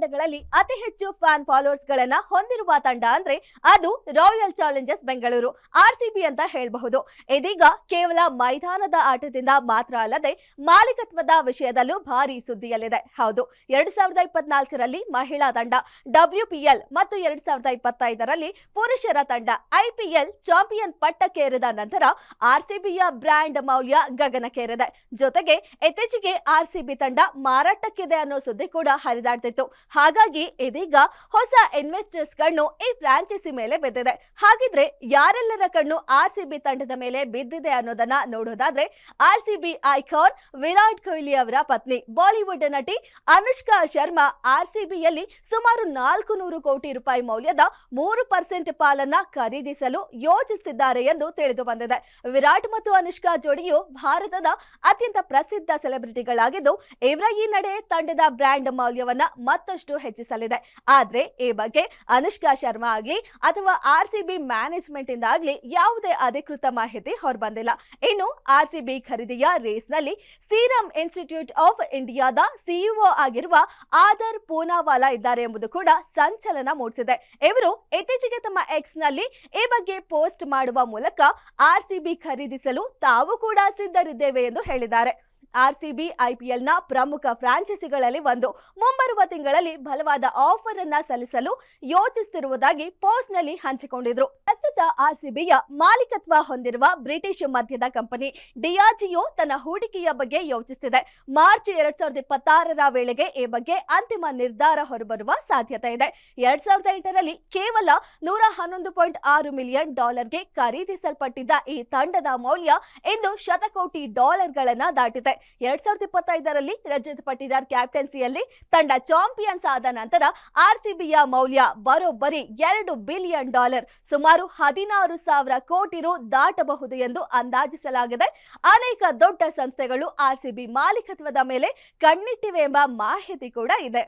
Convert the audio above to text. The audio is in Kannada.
ತಂಡಗಳಲ್ಲಿ ಅತಿ ಹೆಚ್ಚು ಫ್ಯಾನ್ ಫಾಲೋವರ್ಸ್ ಗಳನ್ನ ಹೊಂದಿರುವ ತಂಡ ಅಂದ್ರೆ ಅದು ರಾಯಲ್ ಚಾಲೆಂಜರ್ಸ್ ಬೆಂಗಳೂರು ಆರ್ಸಿಬಿ ಅಂತ ಹೇಳಬಹುದು. ಇದೀಗ ಕೇವಲ ಮೈದಾನದ ಆಟದಿಂದ ಮಾತ್ರ ಅಲ್ಲದೆ ಮಾಲೀಕತ್ವದ ವಿಷಯದಲ್ಲೂ ಭಾರಿ ಸುದ್ದಿಯಲ್ಲಿದೆ. ಹೌದು, 2024ರಲ್ಲಿ ಮಹಿಳಾ ತಂಡ WPL ಮತ್ತು 2025ರಲ್ಲಿ ಪುರುಷರ ತಂಡ IPL ಚಾಂಪಿಯನ್ ಪಟ್ಟಕ್ಕೇರಿದ ನಂತರ ಆರ್ಸಿಬಿಯ ಬ್ರ್ಯಾಂಡ್ ಮೌಲ್ಯ ಗಗನಕ್ಕೇರಿದೆ. ಜೊತೆಗೆ ಇತ್ತೀಚೆಗೆ ಆರ್ಸಿಬಿ ತಂಡ ಮಾರಾಟಕ್ಕಿದೆ ಅನ್ನೋ ಸುದ್ದಿ ಕೂಡ ಹರಿದಾಡ್ತಿತ್ತು. ಹಾಗಾಗಿ ಇದೀಗ ಹೊಸ ಇನ್ವೆಸ್ಟರ್ಸ್ ಕಣ್ಣು ಈ ಫ್ರಾಂಚೈಸಿ ಮೇಲೆ ಬಿದ್ದಿದೆ. ಹಾಗಿದ್ರೆ ಯಾರೆಲ್ಲರ ಕಣ್ಣು ಆರ್ಸಿಬಿ ತಂಡದ ಮೇಲೆ ಬಿದ್ದಿದೆ ಅನ್ನೋದನ್ನ ನೋಡೋದಾದ್ರೆ ಆರ್ಸಿಬಿ ಐಕಾನ್ ವಿರಾಟ್ ಕೊಹ್ಲಿ ಅವರ ಪತ್ನಿ ಬಾಲಿವುಡ್ ನಟಿ ಅನುಷ್ಕಾ ಶರ್ಮಾ ಆರ್ಸಿಬಿಯಲ್ಲಿ ಸುಮಾರು 400 ಕೋಟಿ ರೂಪಾಯಿ ಮೌಲ್ಯದ 3% ಪಾಲನ್ನ ಖರೀದಿಸಲು ಯೋಚಿಸುತ್ತಿದ್ದಾರೆ ಎಂದು ತಿಳಿದು ಬಂದಿದೆ. ವಿರಾಟ್ ಮತ್ತು ಅನುಷ್ಕಾ ಜೋಡಿಯು ಭಾರತದ ಅತ್ಯಂತ ಪ್ರಸಿದ್ಧ ಸೆಲೆಬ್ರಿಟಿಗಳಾಗಿದ್ದು ಇವರ ಈ ನಡೆ ತಂಡದ ಬ್ರ್ಯಾಂಡ್ ಮೌಲ್ಯವನ್ನ ಮತ್ತಷ್ಟು ಹೆಚ್ಚಿಸಲಿದೆ. ಆದ್ರೆ ಈ ಬಗ್ಗೆ ಅನುಷ್ಕಾ ಶರ್ಮಾ ಆಗ್ಲಿ ಅಥವಾ ಆರ್ಸಿಬಿ ಮ್ಯಾನೇಜ್ಮೆಂಟ್ ಇಂದ ಆಗ್ಲಿ ಯಾವುದೇ ಅಧಿಕೃತ ಮಾಹಿತಿ ಹೊರಬಂದಿಲ್ಲ. ಇನ್ನು ಆರ್ಸಿಬಿ ಖರೀದಿಯ ರೇಸ್ ನಲ್ಲಿ ಸೀರಮ್ ಇನ್ಸ್ಟಿಟ್ಯೂಟ್ ಆಫ್ ಇಂಡಿಯಾದ ಸಿಇಒ ಆಗಿರುವ ಆದರ್ ಪೂನಾವಾಲಾ ಇದ್ದಾರೆ ಎಂಬುದು ಕೂಡ ಸಂಚಲನ ಮೂಡಿಸಿದೆ. ಇವರು ಇತ್ತೀಚೆಗೆ ತಮ್ಮ ಎಕ್ಸ್ ನಲ್ಲಿ ಈ ಬಗ್ಗೆ ಪೋಸ್ಟ್ ಮಾಡುವ ಮೂಲಕ ಆರ್ಸಿಬಿ ಖರೀದಿಸಲು ತಾವು ಕೂಡ ಸಿದ್ಧರಿದ್ದೇವೆ ಎಂದು ಹೇಳಿದ್ದಾರೆ. ಆರ್ಸಿಬಿ IPL ನ ಪ್ರಮುಖ ಫ್ರಾಂಚೈಸಿಗಳಲ್ಲಿ ಒಂದು. ಮುಂಬರುವ ತಿಂಗಳಲ್ಲಿ ಬಲವಾದ ಆಫರ್ ಅನ್ನ ಸಲ್ಲಿಸಲು ಯೋಚಿಸುತ್ತಿರುವುದಾಗಿ ಪೋಸ್ಟ್ ನಲ್ಲಿ ಹಂಚಿಕೊಂಡಿದ್ರು. ಪ್ರಸ್ತುತ ಆರ್ಸಿಬಿಯ ಮಾಲೀಕತ್ವ ಹೊಂದಿರುವ ಬ್ರಿಟಿಷ್ ಮದ್ಯದ ಕಂಪನಿ ಡಿಯಾಜಿಯೋ ತನ್ನ ಹೂಡಿಕೆಯ ಬಗ್ಗೆ ಯೋಚಿಸುತ್ತಿದೆ. ಮಾರ್ಚ್ 2026ರ ವೇಳೆಗೆ ಈ ಬಗ್ಗೆ ಅಂತಿಮ ನಿರ್ಧಾರ ಹೊರಬರುವ ಸಾಧ್ಯತೆ ಇದೆ. 2008ರಲ್ಲಿ ಕೇವಲ $111.6 ಮಿಲಿಯನ್ ಖರೀದಿಸಲ್ಪಟ್ಟಿದ್ದ ಈ ತಂಡದ ಮೌಲ್ಯ ಇಂದು ಶತಕೋಟಿ ಡಾಲರ್ಗಳನ್ನ ದಾಟಿದೆ. 2025ರಲ್ಲಿ ರಜತ್ ಪಟಿದಾರ್ ಕ್ಯಾಪ್ಟನ್ಸಿಯಲ್ಲಿ ತಂಡ ಚಾಂಪಿಯನ್ಸ್ ಆದ ನಂತರ ಆರ್ಸಿಬಿಯ ಮೌಲ್ಯ ಬರೋಬ್ಬರಿ $2 ಬಿಲಿಯನ್, ಸುಮಾರು 16,000 ಕೋಟಿ ರು ದಾಟಬಹುದು ಎಂದು ಅಂದಾಜಿಸಲಾಗಿದೆ. ಅನೇಕ ದೊಡ್ಡ ಸಂಸ್ಥೆಗಳು ಆರ್ಸಿಬಿ ಮಾಲೀಕತ್ವದ ಮೇಲೆ ಕಣ್ಣಿಟ್ಟಿವೆ ಎಂಬ ಮಾಹಿತಿ ಕೂಡ ಇದೆ.